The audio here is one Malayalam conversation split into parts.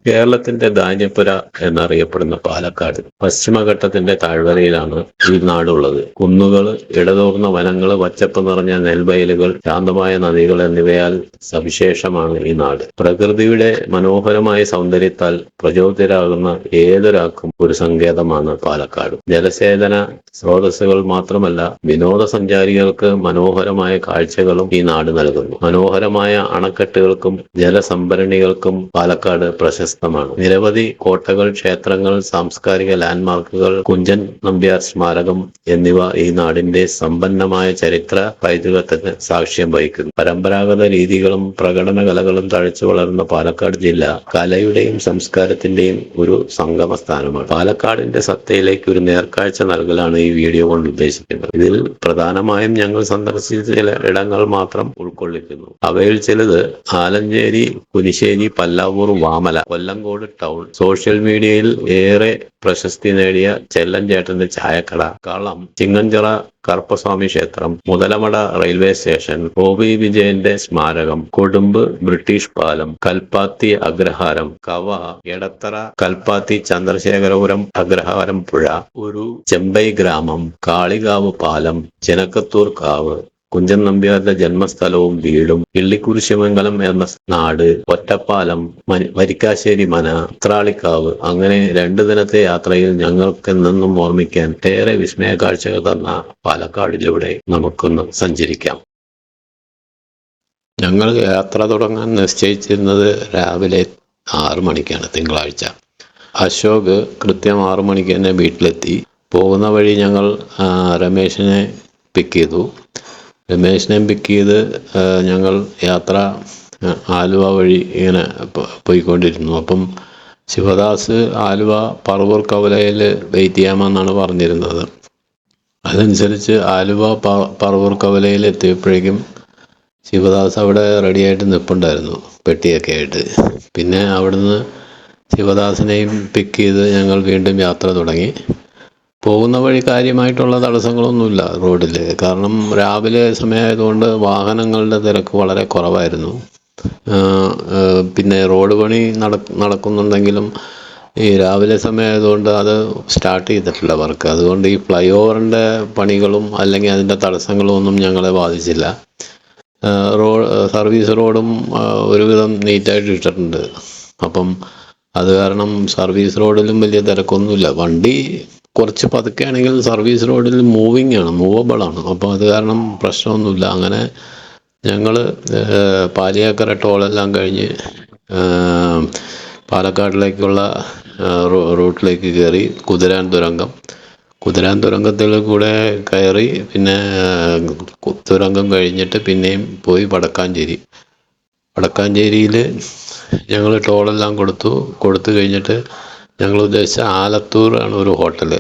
കേരളത്തിന്റെ ധാന്യപ്പുര എന്നറിയപ്പെടുന്ന പാലക്കാട് പശ്ചിമഘട്ടത്തിന്റെ താഴ്വരയിലാണ് ഈ നാടുള്ളത്. കുന്നുകൾ, ഇടതൂർന്ന വനങ്ങൾ, പച്ചപ്പ് നിറഞ്ഞ നെൽവയലുകൾ, ശാന്തമായ നദികൾ എന്നിവയാൽ സവിശേഷമാണ് ഈ നാട്. പ്രകൃതിയുടെ മനോഹരമായ സൗന്ദര്യത്താൽ പ്രചോദിതരാകുന്ന ഏതൊരാൾക്കും ഒരു സങ്കേതമാണ് പാലക്കാട്. ജലസേചന സ്രോതസ്സുകൾ മാത്രമല്ല, വിനോദസഞ്ചാരികൾക്ക് മനോഹരമായ കാഴ്ചകളും ഈ നാട് നൽകുന്നു. മനോഹരമായ അണക്കെട്ടുകൾക്കും ജലസംഭരണികൾക്കും പാലക്കാട് പ്രശസ്തമാണ്. നിരവധി കോട്ടകൾ, ക്ഷേത്രങ്ങൾ, സാംസ്കാരിക ലാൻഡ്മാർക്കുകൾ, കുഞ്ചൻ നമ്പ്യാർ സ്മാരകം എന്നിവ ഈ നാടിന്റെ സമ്പന്നമായ ചരിത്ര പൈതൃകത്തിന് സാക്ഷ്യം വഹിക്കുന്നു. പരമ്പരാഗത രീതികളും പ്രകടന കലകളും തഴച്ചു വളർന്ന പാലക്കാട് ജില്ല കലയുടെയും സംസ്കാരത്തിന്റെയും ഒരു സംഗമ സ്ഥാനമാണ്. പാലക്കാടിന്റെ സത്തയിലേക്ക് ഒരു നേർക്കാഴ്ച നൽകലാണ് ഈ വീഡിയോ കൊണ്ട് ഉദ്ദേശിക്കുന്നത്. ഇതിൽ പ്രധാനമായും ഞങ്ങൾ സന്ദർശിച്ച ചില ഇടങ്ങൾ മാത്രം ഉൾക്കൊള്ളിക്കുന്നു. അവയിൽ ചിലത് ആലഞ്ചേരി, കുനിശ്ശേരി, പല്ലാവൂർ, വാമല, കൊല്ലങ്കോട് ടൗൺ, സോഷ്യൽ മീഡിയയിൽ ഏറെ പ്രശസ്തി നേടിയ ചെല്ലഞ്ചേട്ടന്റെ ചായക്കട, കളം, ചിങ്ങഞ്ചിറ കറുപ്പസ്വാമി ക്ഷേത്രം, മുതലമട റെയിൽവേ സ്റ്റേഷൻ, ഒ.വി. വിജയന്റെ സ്മാരകം, കൊടുമ്പ് ബ്രിട്ടീഷ് പാലം, കൽപ്പാത്തി അഗ്രഹാരം, കവ, എടത്തറ കൽപ്പാത്തി ചന്ദ്രശേഖരപുരം അഗ്രഹാരം പുഴ, ഒരു ചെമ്പൈ ഗ്രാമം, കാളികാവ് പാലം, ചെനക്കത്തൂർ കാവ്, കുഞ്ചൻ നമ്പ്യാരുടെ ജന്മസ്ഥലവും വീടും, കിള്ളിക്കുരിശിമംഗലം എന്ന നാട്, ഒറ്റപ്പാലം, വരിക്കാശ്ശേരി മന, ഉത്രാളിക്കാവ്, അങ്ങനെ 2 ദിനത്തെ യാത്രയിൽ ഞങ്ങൾക്ക് എന്നും ഓർമ്മിക്കാൻ ഏറെ വിസ്മയ കാഴ്ചകൾ തന്ന പാലക്കാടിലൂടെ നമുക്കൊന്ന് സഞ്ചരിക്കാം. ഞങ്ങൾ യാത്ര തുടങ്ങാൻ നിശ്ചയിച്ചിരുന്നത് രാവിലെ 6 മണിക്കാണ്, തിങ്കളാഴ്ച. അശോക് കൃത്യം 6 മണിക്ക് തന്നെ വീട്ടിലെത്തി. പോകുന്ന വഴി ഞങ്ങൾ രമേശിനെ പിക്ക് ചെയ്തു. ഞങ്ങൾ യാത്ര ആലുവ വഴി ഇങ്ങനെ പോയിക്കൊണ്ടിരുന്നു. അപ്പം ശിവദാസ് ആലുവ പറവൂർ കവലയിൽ വെയിറ്റ് ചെയ്യാമെന്നാണ് പറഞ്ഞിരുന്നത്. അതനുസരിച്ച് ആലുവ പറവൂർ കവലയിൽ എത്തിയപ്പോഴേക്കും ശിവദാസ് അവിടെ റെഡിയായിട്ട് നിൽപ്പുണ്ടായിരുന്നു, പെട്ടിയൊക്കെ ആയിട്ട്. പിന്നെ അവിടുന്ന് ശിവദാസിനെയും പിക്ക് ചെയ്ത് ഞങ്ങൾ വീണ്ടും യാത്ര തുടങ്ങി. പോകുന്ന വഴി കാര്യമായിട്ടുള്ള തടസ്സങ്ങളൊന്നുമില്ല റോഡിൽ. കാരണം രാവിലെ സമയമായതുകൊണ്ട് വാഹനങ്ങളുടെ തിരക്ക് വളരെ കുറവായിരുന്നു. പിന്നെ റോഡ് പണി നടക്കുന്നുണ്ടെങ്കിലും ഈ രാവിലെ സമയമായതുകൊണ്ട് അത് സ്റ്റാർട്ട് ചെയ്തിട്ടില്ല വർക്ക്. അതുകൊണ്ട് ഈ ഫ്ലൈ ഓവറിൻ്റെ പണികളും അല്ലെങ്കിൽ അതിൻ്റെ തടസ്സങ്ങളും ഒന്നും ഞങ്ങളെ ബാധിച്ചില്ല. സർവീസ് റോഡും ഒരുവിധം നീറ്റായിട്ട് ഇട്ടിട്ടുണ്ട്. അപ്പം അത് കാരണം സർവീസ് റോഡിലും വലിയ തിരക്കൊന്നുമില്ല. വണ്ടി കുറച്ച് പതുക്കെയാണെങ്കിൽ സർവീസ് റോഡിൽ മൂവബിളാണ്. അപ്പോൾ അത് കാരണം പ്രശ്നമൊന്നുമില്ല. അങ്ങനെ ഞങ്ങൾ പാലിയേക്കര ടോളെല്ലാം കഴിഞ്ഞ് പാലക്കാടിലേക്കുള്ള റൂട്ടിലേക്ക് കയറി. കുതിരാൻ തുരങ്കത്തിൽ കൂടെ കയറി. പിന്നെ തുരങ്കം കഴിഞ്ഞിട്ട് പിന്നെയും പോയി വടക്കാഞ്ചേരിയിൽ ഞങ്ങൾ ടോളെല്ലാം കൊടുത്തു കഴിഞ്ഞിട്ട് ഞങ്ങൾ ഉദ്ദേശിച്ച ആലത്തൂർ ആണ് ഒരു ഹോട്ടൽ.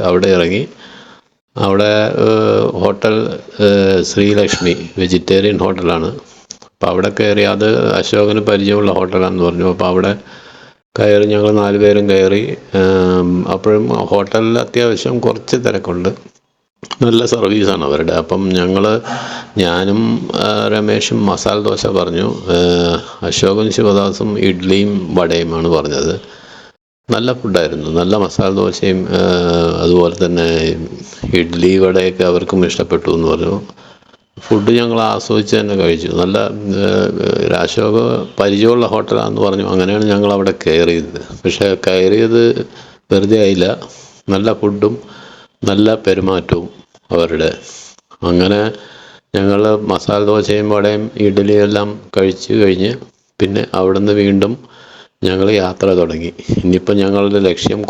അവിടെ ഇറങ്ങി. അവിടെ ഹോട്ടൽ ശ്രീലക്ഷ്മി വെജിറ്റേറിയൻ ഹോട്ടലാണ്. അപ്പോൾ അവിടെ കയറി. അത് അശോകന് പരിചയമുള്ള ഹോട്ടലാണെന്ന് പറഞ്ഞു. അപ്പോൾ അവിടെ കയറി. ഞങ്ങൾ 4 പേരും കയറി. അപ്പോഴും ഹോട്ടലിൽ അത്യാവശ്യം കുറച്ച് തിരക്കുണ്ട്. നല്ല സർവീസാണ് അവരുടെ. അപ്പം ഞാനും രമേശും മസാല ദോശ പറഞ്ഞു. അശോകൻ ശിവദാസും ഇഡ്ഡലിയും വടയുമാണ് പറഞ്ഞത്. നല്ല ഫുഡായിരുന്നു. നല്ല മസാല ദോശയും അതുപോലെ തന്നെ ഇഡ്ഡലി വടയൊക്കെ അവർക്കും ഇഷ്ടപ്പെട്ടു എന്ന് പറഞ്ഞു. ഫുഡ് ഞങ്ങൾ ആസ്വദിച്ച് തന്നെ കഴിച്ചു. നല്ല അശോക് പരിചയമുള്ള ഹോട്ടലാണെന്ന് പറഞ്ഞു. അങ്ങനെയാണ് ഞങ്ങൾ അവിടെ കയറിയത്. പക്ഷേ കയറിയത് വെറുതെ ആയില്ല. നല്ല ഫുഡും നല്ല പെരുമാറ്റവും അവരുടെ. അങ്ങനെ ഞങ്ങൾ മസാല ദോശയും വടയും ഇഡ്ഡലിയും എല്ലാം കഴിച്ച് കഴിഞ്ഞ് പിന്നെ അവിടുന്ന് വീണ്ടും ഞങ്ങൾ യാത്ര തുടങ്ങി. ഇനിയിപ്പോൾ ഞങ്ങളുടെ ലക്ഷ്യം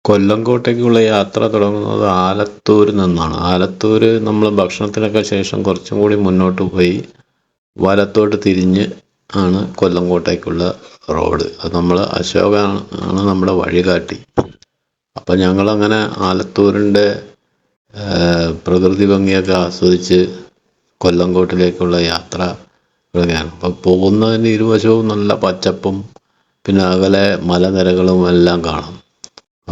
കൊല്ലങ്കോട്ടേക്കുള്ള യാത്ര തുടങ്ങുന്നത് ആലത്തൂരിൽ നിന്നാണ്. ആലത്തൂർ നമ്മൾ ഭക്ഷണത്തിനൊക്കെ ശേഷം കുറച്ചും കൂടി മുന്നോട്ട് പോയി വലത്തോട്ട് തിരിഞ്ഞ് ആണ് കൊല്ലങ്കോട്ടേക്കുള്ള റോഡ്. അത് അശോകാണ് നമ്മുടെ വഴികാട്ടി. അപ്പം ഞങ്ങളങ്ങനെ ആലത്തൂരിൻ്റെ പ്രകൃതി ഭംഗിയൊക്കെ ആസ്വദിച്ച് കൊല്ലങ്കോട്ടിലേക്കുള്ള യാത്ര തുടങ്ങിയാണ്. അപ്പം പോകുന്നതിന് ഇരുവശവും നല്ല പച്ചപ്പും പിന്നെ അകലെ മലനിരകളും എല്ലാം കാണാം.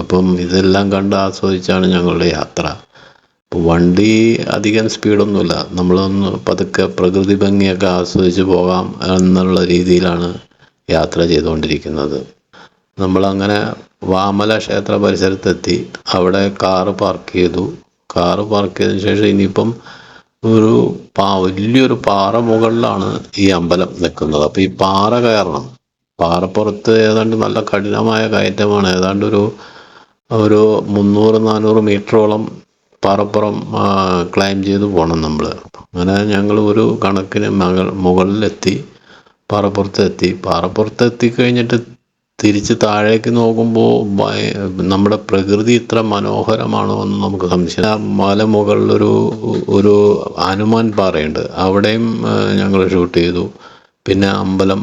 അപ്പം ഇതെല്ലാം കണ്ട് ആസ്വദിച്ചാണ് ഞങ്ങളുടെ യാത്ര. അപ്പോൾ വണ്ടി അധികം സ്പീഡൊന്നുമില്ല. നമ്മളൊന്ന് പതുക്കെ പ്രകൃതി ഭംഗിയൊക്കെ ആസ്വദിച്ച് പോകാം എന്നുള്ള രീതിയിലാണ് യാത്ര ചെയ്തുകൊണ്ടിരിക്കുന്നത്. നമ്മളങ്ങനെ വാമല ക്ഷേത്ര പരിസരത്തെത്തി. അവിടെ കാറ് പാർക്ക് ചെയ്തു. കാറ് പാർക്ക് ചെയ്തതിന് ശേഷം ഇനിയിപ്പം ഒരു വലിയൊരു പാറ മുകളിലാണ് ഈ അമ്പലം നിൽക്കുന്നത്. അപ്പോൾ ഈ പാറ കയറണം. പാറപ്പുറത്ത് ഏതാണ്ട് നല്ല കഠിനമായ കയറ്റമാണ്. ഏതാണ്ട് ഒരു 300-400 മീറ്ററോളം പാറപ്പുറം ക്ലൈം ചെയ്ത് പോകണം നമ്മൾ. അങ്ങനെ ഞങ്ങൾ ഒരു കണക്കിന് മുകളിലെത്തി, പാറപ്പുറത്തെത്തി കഴിഞ്ഞിട്ട് തിരിച്ച് താഴേക്ക് നോക്കുമ്പോൾ നമ്മുടെ പ്രകൃതി ഇത്ര മനോഹരമാണോ എന്ന് നമുക്ക് സംശയം. മലമുകളിലൊരു ഒരു ഹനുമാൻ പാറയുണ്ട്, അവിടെയും ഞങ്ങൾ ഷൂട്ട് ചെയ്തു. പിന്നെ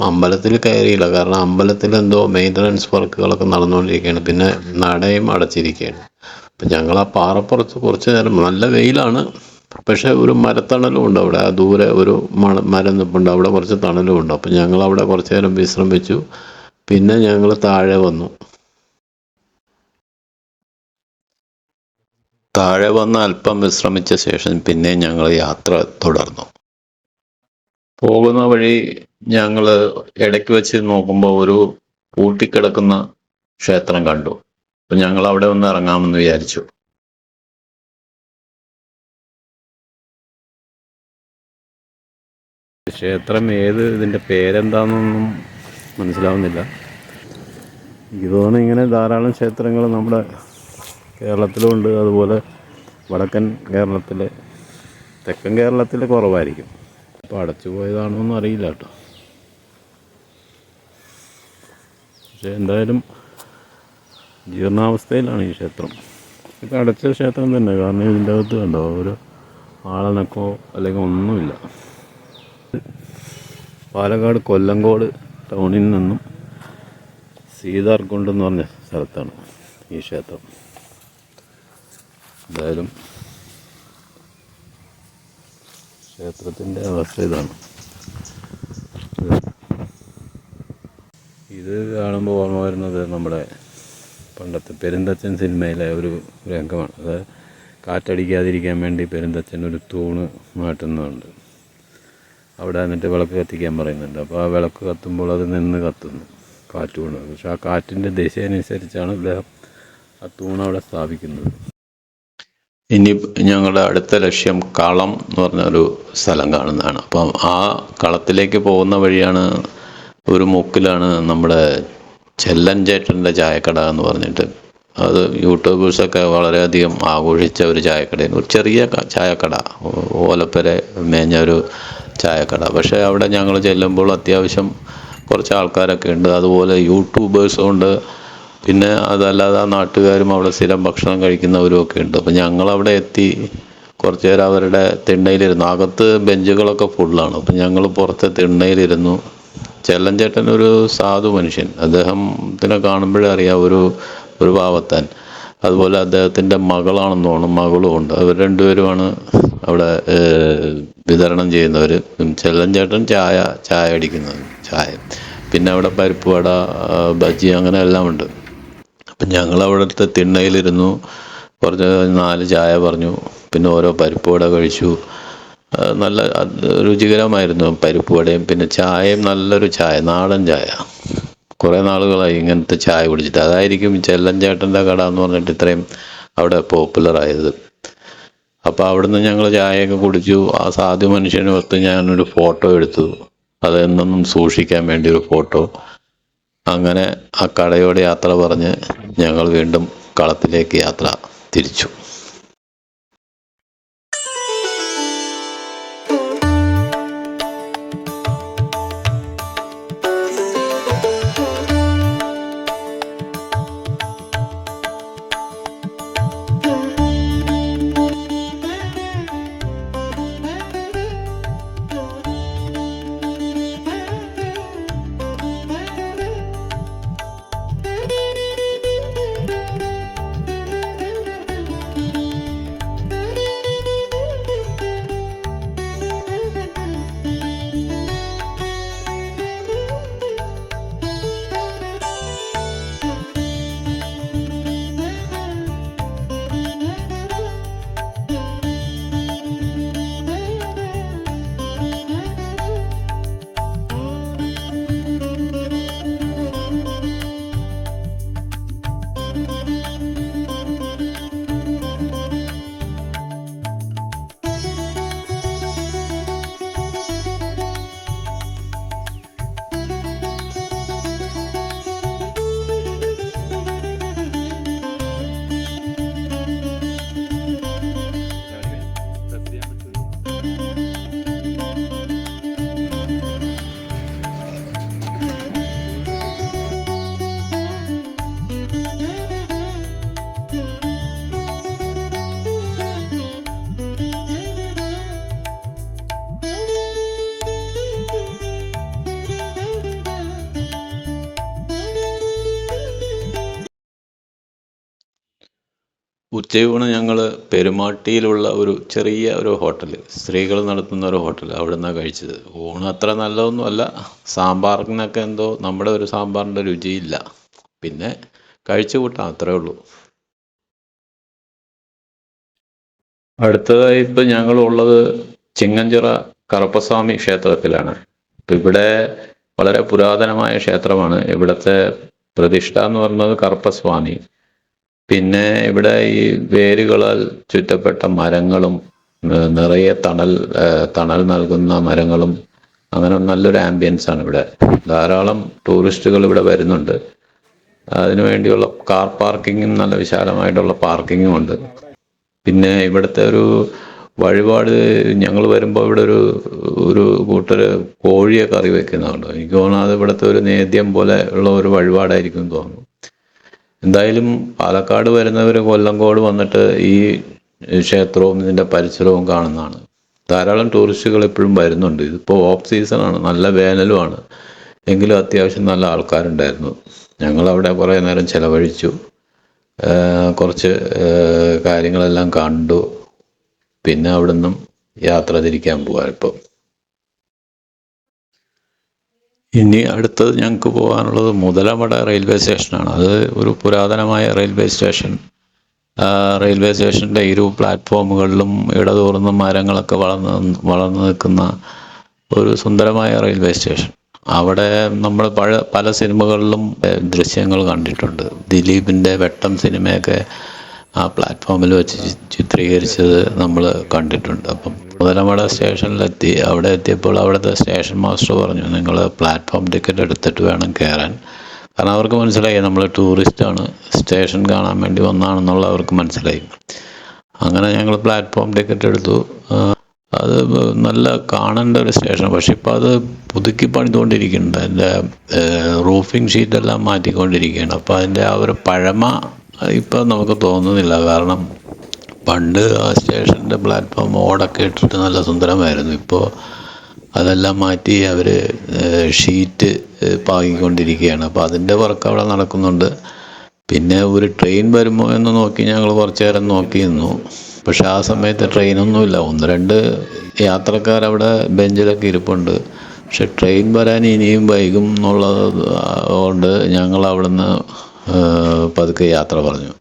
അമ്പലത്തിൽ കയറിയില്ല, കാരണം അമ്പലത്തിൽ എന്തോ മെയിൻ്റനൻസ് വർക്കുകളൊക്കെ നടന്നുകൊണ്ടിരിക്കുകയാണ്. പിന്നെ നടയും അടച്ചിരിക്കുകയാണ്. അപ്പം ഞങ്ങൾ ആ പാറപ്പുറത്ത് കുറച്ച് നേരം, നല്ല വെയിലാണ്, പക്ഷേ ഒരു മരത്തണലും ഉണ്ട് അവിടെ. ആ ദൂരെ ഒരു മരം നിൽപ്പുണ്ട്, അവിടെ കുറച്ച് തണലും ഉണ്ട്. അപ്പം ഞങ്ങൾ അവിടെ കുറച്ച് നേരം വിശ്രമിച്ചു. പിന്നെ ഞങ്ങൾ താഴെ വന്നു. താഴെ വന്ന് അല്പം വിശ്രമിച്ച ശേഷം പിന്നെ ഞങ്ങൾ യാത്ര തുടർന്നു. പോകുന്ന വഴി ഞങ്ങൾ ഇടയ്ക്ക് വെച്ച് നോക്കുമ്പോൾ ഒരു പൂട്ടിക്കിടക്കുന്ന ക്ഷേത്രം കണ്ടു. അപ്പം ഞങ്ങൾ അവിടെ ഒന്ന് ഇറങ്ങാമെന്ന് വിചാരിച്ചു. ക്ഷേത്രം ഇതിൻ്റെ പേരെന്താണെന്നൊന്നും മനസ്സിലാവുന്നില്ല. എനിക്ക് തോന്നുന്നു ഇങ്ങനെ ധാരാളം ക്ഷേത്രങ്ങൾ നമ്മുടെ കേരളത്തിലുമുണ്ട്. അതുപോലെ വടക്കൻ കേരളത്തിൽ, തെക്കൻ കേരളത്തിൽ കുറവായിരിക്കും. അപ്പോൾ അടച്ചു പോയതാണോന്നും അറിയില്ല കേട്ടോ. പക്ഷേ എന്തായാലും ജീർണാവസ്ഥയിലാണ് ഈ ക്ഷേത്രം. ഇത് അടച്ച ക്ഷേത്രം തന്നെ, കാരണം ഇതിൻ്റെ അകത്ത് കണ്ടോ ഒരു ആളനക്കോ അല്ലെങ്കിൽ ഒന്നുമില്ല. പാലക്കാട് കൊല്ലങ്കോട് ടൗണിൽ നിന്നും സീതാർകുണ്ട് എന്ന് പറഞ്ഞ സ്ഥലത്താണ് ഈ ക്ഷേത്രം. എന്തായാലും ക്ഷേത്രത്തിൻ്റെ അവസ്ഥ ഇതാണ്. ഇത് കാണുമ്പോൾ ഓർമ്മ വരുന്നത് നമ്മുടെ പണ്ടത്തെ പെരുന്തച്ചൻ സിനിമയിലെ ഒരു രംഗമാണ്. അത് കാറ്റടിക്കാതിരിക്കാൻ വേണ്ടി പെരുന്തച്ചൻ ഒരു തൂണ് മാറ്റുന്നുണ്ട്. അവിടെ എന്നിട്ട് വിളക്ക് കത്തിക്കാൻ പറയുന്നുണ്ട്. അപ്പോൾ ആ വിളക്ക് കത്തുമ്പോൾ അത് നിന്ന് കത്തുന്നു, കാറ്റ് കൊണ്ട്. പക്ഷെ ആ കാറ്റിൻ്റെ ദിശയനുസരിച്ചാണ് ഇദ്ദേഹം ആ തൂണ് അവിടെ സ്ഥാപിക്കുന്നത്. ഇനി ഞങ്ങളുടെ അടുത്ത ലക്ഷ്യം കളം എന്ന് പറഞ്ഞൊരു സ്ഥലം കാണുന്നതാണ്. അപ്പം ആ കളത്തിലേക്ക് പോകുന്ന വഴിയാണ് ഒരു മുക്കിലാണ് നമ്മുടെ ചെല്ലൻ ചേട്ടൻ്റെ ചായക്കട എന്ന് പറഞ്ഞിട്ട്, അത് യൂട്യൂബേഴ്സൊക്കെ വളരെയധികം ആഘോഷിച്ച ഒരു ചായക്കടയാണ്. ഒരു ചെറിയ ചായക്കട, ഓലപ്പര മേഞ്ഞ ഒരു ചായക്കട. പക്ഷേ അവിടെ ഞങ്ങൾ ചെല്ലുമ്പോൾ അത്യാവശ്യം കുറച്ച് ആൾക്കാരൊക്കെ ഉണ്ട്. അതുപോലെ യൂട്യൂബേഴ്സും ഉണ്ട്. പിന്നെ അതല്ലാതെ നാട്ടുകാരും അവിടെ സ്ഥിരം ഭക്ഷണം കഴിക്കുന്നവരും ഒക്കെ ഉണ്ട്. അപ്പം ഞങ്ങളവിടെ എത്തി കുറച്ച് നേരം അവരുടെ തിണ്ണയിലിരുന്നു. അകത്ത് ബെഞ്ചുകളൊക്കെ ഫുള്ളാണ്. അപ്പം ഞങ്ങൾ പുറത്തെ തിണ്ണയിലിരുന്നു. ചെല്ലൻ ചേട്ടൻ ഒരു സാധു മനുഷ്യൻ, അദ്ദേഹത്തിനെ കാണുമ്പോഴേ അറിയാം ഒരു പാവത്താൻ. അതുപോലെ അദ്ദേഹത്തിൻ്റെ മകളാണെന്ന് തോന്നുന്നു, മകളും ഉണ്ട്. അവർ രണ്ടുപേരുമാണ് അവിടെ വിതരണം ചെയ്യുന്നവർ. ചെല്ലൻ ചേട്ടൻ ചായ അടിക്കുന്നത്, ചായ. പിന്നെ അവിടെ പരിപ്പ് വട, ബജ്ജി, അങ്ങനെ എല്ലാം ഉണ്ട്. അപ്പം ഞങ്ങൾ അവിടുത്തെ തിണ്ണയിലിരുന്നു. കുറച്ച് 4 ചായ പറഞ്ഞു. പിന്നെ ഓരോ പരിപ്പ് വട കഴിച്ചു. നല്ല രുചികരമായിരുന്നു പരിപ്പ് വടയും. പിന്നെ ചായയും നല്ലൊരു ചായ, നാടൻ ചായ. കുറേ നാളുകളായി ഇങ്ങനത്തെ ചായ കുടിച്ചിട്ട്. അതായിരിക്കും ചെല്ലൻ ചേട്ടൻ്റെ കട എന്ന് പറഞ്ഞിട്ട് ഇത്രയും അവിടെ പോപ്പുലറായത്. അപ്പോൾ അവിടുന്ന് ഞങ്ങൾ ചായയൊക്കെ കുടിച്ചു. ആ സാധു മനുഷ്യനുമൊത്ത് ഞാനൊരു ഫോട്ടോ എടുത്തു, അതെന്നും സൂക്ഷിക്കാൻ വേണ്ടി ഒരു ഫോട്ടോ. അങ്ങനെ ആ കടയോട് യാത്ര പറഞ്ഞ് ഞങ്ങൾ വീണ്ടും കളത്തിലേക്ക് യാത്ര തിരിച്ചു. ഉച്ചയൂണ് ഞങ്ങൾ പെരുമാട്ടിയിലുള്ള ഒരു ചെറിയ ഒരു ഹോട്ടൽ, സ്ത്രീകൾ നടത്തുന്ന ഒരു ഹോട്ടൽ, അവിടെ നിന്നാണ് കഴിച്ചത്. ഊണ് അത്ര നല്ലതൊന്നുമല്ല. സാമ്പാറിനൊക്കെ എന്തോ നമ്മുടെ ഒരു സാമ്പാറിൻ്റെ രുചിയില്ല. പിന്നെ കഴിച്ചു കൂട്ടാം, അത്രേ ഉള്ളൂ. അടുത്തതായി ഇപ്പം ഞങ്ങളുള്ളത് ചിങ്ങഞ്ചിറ കറുപ്പസ്വാമി ക്ഷേത്രത്തിലാണ്. ഇപ്പം ഇവിടെ വളരെ പുരാതനമായ ക്ഷേത്രമാണ്. ഇവിടുത്തെ പ്രതിഷ്ഠ എന്ന് പറയുന്നത് കറുപ്പസ്വാമി. പിന്നെ ഇവിടെ ഈ വേരുകളാൽ ചുറ്റപ്പെട്ട മരങ്ങളും നിറയെ തണൽ നൽകുന്ന മരങ്ങളും, അങ്ങനെ നല്ലൊരു ആംബിയൻസ് ആണ് ഇവിടെ. ധാരാളം ടൂറിസ്റ്റുകൾ ഇവിടെ വരുന്നുണ്ട്. അതിനുവേണ്ടിയുള്ള കാർ പാർക്കിങ്ങും നല്ല വിശാലമായിട്ടുള്ള പാർക്കിങ്ങും ഉണ്ട്. പിന്നെ ഇവിടുത്തെ ഒരു വഴിപാട്, ഞങ്ങൾ വരുമ്പോൾ ഇവിടെ ഒരു കൂട്ടർ കോഴിയെ കറി വെക്കുന്നുണ്ട്. എനിക്ക് തോന്നുന്നു അത് ഇവിടുത്തെ ഒരു നേദ്യം പോലെ ഉള്ള ഒരു വഴിപാടായിരിക്കും എന്ന് തോന്നുന്നു. എന്തായാലും പാലക്കാട് വരുന്നവർ കൊല്ലങ്കോട് വന്നിട്ട് ഈ ക്ഷേത്രവും ഇതിൻ്റെ പരിസരവും കാണുന്നതാണ്. ധാരാളം ടൂറിസ്റ്റുകൾ ഇപ്പോഴും വരുന്നുണ്ട്. ഇതിപ്പോൾ ഓഫ് സീസണാണ്, നല്ല വേനലുമാണ്. എങ്കിലും അത്യാവശ്യം നല്ല ആൾക്കാരുണ്ടായിരുന്നു. ഞങ്ങളവിടെ കുറേ നേരം ചിലവഴിച്ചു. കുറച്ച് കാര്യങ്ങളെല്ലാം കണ്ടു. പിന്നെ അവിടെ നിന്നും യാത്ര തിരിക്കാൻ പോവാം ഇപ്പം. ഇനി അടുത്തത് ഞങ്ങൾക്ക് പോകാനുള്ളത് മുതലമട റെയിൽവേ സ്റ്റേഷനാണ്. അത് ഒരു പുരാതനമായ റെയിൽവേ സ്റ്റേഷൻ. റെയിൽവേ സ്റ്റേഷൻ്റെ ഇരു പ്ലാറ്റ്ഫോമുകളിലും ഇടതൂർന്ന മരങ്ങളൊക്കെ വളർന്നു നിൽക്കുന്ന ഒരു സുന്ദരമായ റെയിൽവേ സ്റ്റേഷൻ. അവിടെ നമ്മൾ പല സിനിമകളിലും ദൃശ്യങ്ങൾ കണ്ടിട്ടുണ്ട്. ദിലീപിൻ്റെ വെട്ടം സിനിമയൊക്കെ ആ പ്ലാറ്റ്ഫോമിൽ വെച്ച് ചിത്രീകരിച്ചത് നമ്മൾ കണ്ടിട്ടുണ്ട്. അപ്പം മുതലമട സ്റ്റേഷനിലെത്തി. അവിടെ എത്തിയപ്പോൾ അവിടുത്തെ സ്റ്റേഷൻ മാസ്റ്റർ പറഞ്ഞു, നിങ്ങൾ പ്ലാറ്റ്ഫോം ടിക്കറ്റ് എടുത്തിട്ട് വേണം കയറാൻ. കാരണം അവർക്ക് മനസ്സിലായി നമ്മൾ ടൂറിസ്റ്റാണ്, സ്റ്റേഷൻ കാണാൻ വേണ്ടി വന്നതാണെന്നുള്ള അവർക്ക് മനസ്സിലായി. അങ്ങനെ ഞങ്ങൾ പ്ലാറ്റ്ഫോം ടിക്കറ്റ് എടുത്തു. അത് നല്ല കാണേണ്ട ഒരു സ്റ്റേഷൻ. പക്ഷെ ഇപ്പോൾ അത് പുതുക്കി പണിതുകൊണ്ടിരിക്കുന്നുണ്ട്. അതിൻ്റെ റൂഫിംഗ് ഷീറ്റെല്ലാം മാറ്റിക്കൊണ്ടിരിക്കുകയാണ്. അപ്പോൾ അതിൻ്റെ ആ ഒരു പഴമ ഇപ്പം നമുക്ക് തോന്നുന്നില്ല. കാരണം പണ്ട് ആ സ്റ്റേഷൻ്റെ പ്ലാറ്റ്ഫോം ഓടൊക്കെ ഇട്ടിട്ട് നല്ല സുന്ദരമായിരുന്നു. ഇപ്പോൾ അതെല്ലാം മാറ്റി അവർ ഷീറ്റ് പാകിക്കൊണ്ടിരിക്കുകയാണ്. അപ്പോൾ അതിൻ്റെ വർക്ക് അവിടെ നടക്കുന്നുണ്ട്. പിന്നെ ഒരു ട്രെയിൻ വരുമോ എന്ന് നോക്കി ഞങ്ങൾ കുറച്ച് നേരം നോക്കി നിന്നു. പക്ഷെ ആ സമയത്ത് ട്രെയിനൊന്നുമില്ല. 1-2 യാത്രക്കാരവിടെ ബെഞ്ചിലൊക്കെ ഇരിപ്പുണ്ട്. പക്ഷെ ട്രെയിൻ വരാൻ ഇനിയും വൈകും എന്നുള്ളത് കൊണ്ട് ഞങ്ങൾ അവിടുന്ന് പതുക്കെ യാത്ര പറഞ്ഞു.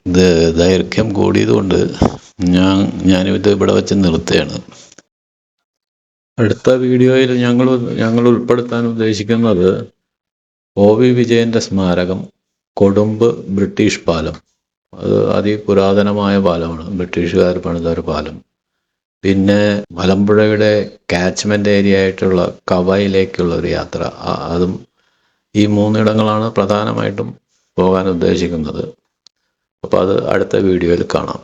ഇത് ദൈർഘ്യം കൂടിയതുകൊണ്ട് ഞാനിത് ഇവിടെ വെച്ച് നിർത്തുകയാണ്. അടുത്ത വീഡിയോയിൽ ഞങ്ങൾ ഉൾപ്പെടുത്താൻ ഉദ്ദേശിക്കുന്നത് OV വിജയൻ്റെ സ്മാരകം, കൊടുമ്പ് ബ്രിട്ടീഷ് പാലം. അത് അതിപുരാതനമായ പാലമാണ്, ബ്രിട്ടീഷുകാർ പണിത ഒരു പാലം. പിന്നെ മലമ്പുഴയുടെ കാച്ച്മെൻ്റ് ഏരിയ ആയിട്ടുള്ള കവയിലേക്കുള്ള ഒരു യാത്ര. അതും ഈ 3 ഇടങ്ങളാണ് പ്രധാനമായിട്ടും പോകാൻ ഉദ്ദേശിക്കുന്നത്. അപ്പോൾ അത് അടുത്ത വീഡിയോയിൽ കാണാം.